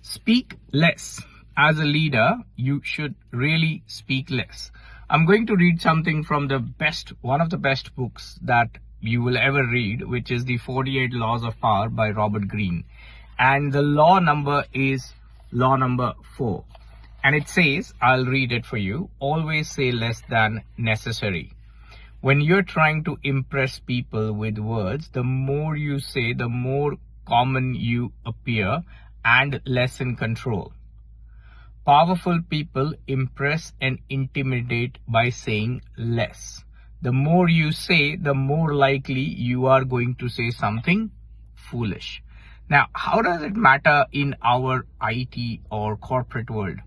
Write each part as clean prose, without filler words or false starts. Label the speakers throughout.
Speaker 1: Speak less. As a leader, you should really speak less. I'm going to read something from one of the best books that you will ever read, which is the 48 Laws of Power by Robert Greene. And the law number is law number 4. And it says, I'll read it for you, always say less than necessary. When you're trying to impress people with words, the more you say, the more common you appear and less in control. Powerful people impress and intimidate by saying less. The more you say, the more likely you are going to say something foolish. Now, how does it matter in our IT or corporate world?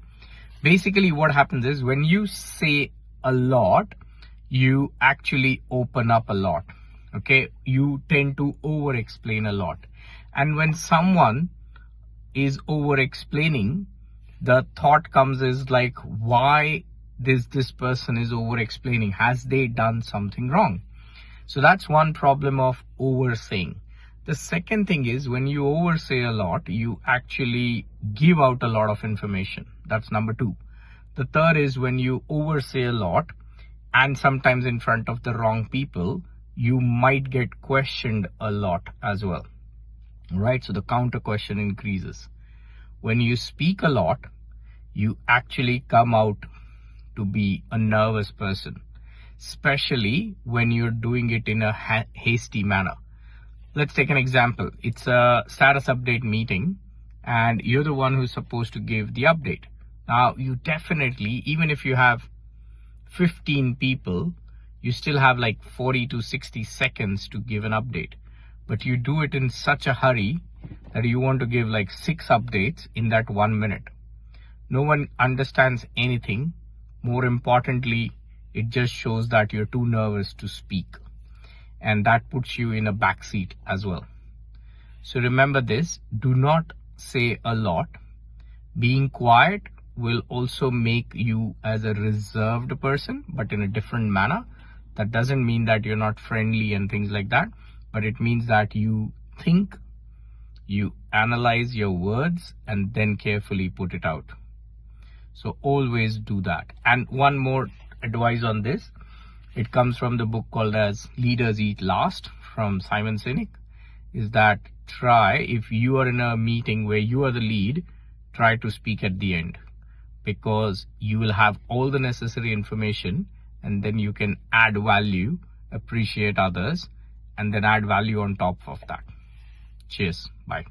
Speaker 1: Basically, what happens is when you say a lot, you actually open up a lot. Okay, you tend to over explain a lot. And when someone is over explaining, the thought comes is like, why this person is over explaining? Has they done something wrong? So that's one problem of oversaying. The second thing is when you oversay a lot, you actually give out a lot of information. That's number 2. The third is when you oversay a lot and sometimes in front of the wrong people, you might get questioned a lot as well. Right? So the counter question increases. When you speak a lot, you actually come out to be a nervous person, especially when you're doing it in a hasty manner. Let's take an example. It's a status update meeting and you're the one who's supposed to give the update. Now, you definitely, even if you have 15 people, you still have like 40 to 60 seconds to give an update. But you do it in such a hurry that you want to give like 6 updates in that 1 minute. No one understands anything. More importantly, it just shows that you're too nervous to speak. And that puts you in a backseat as well. So remember this, do not say a lot. Being quiet will also make you as a reserved person, but in a different manner. That doesn't mean that you're not friendly and things like that, but it means that you think, you analyze your words, and then carefully put it out. So always do that. And one more advice on this. It comes from the book called as Leaders Eat Last from Simon Sinek, is that if you are in a meeting where you are the lead, try to speak at the end, because you will have all the necessary information and then you can add value, appreciate others, and then add value on top of that. Cheers. Bye.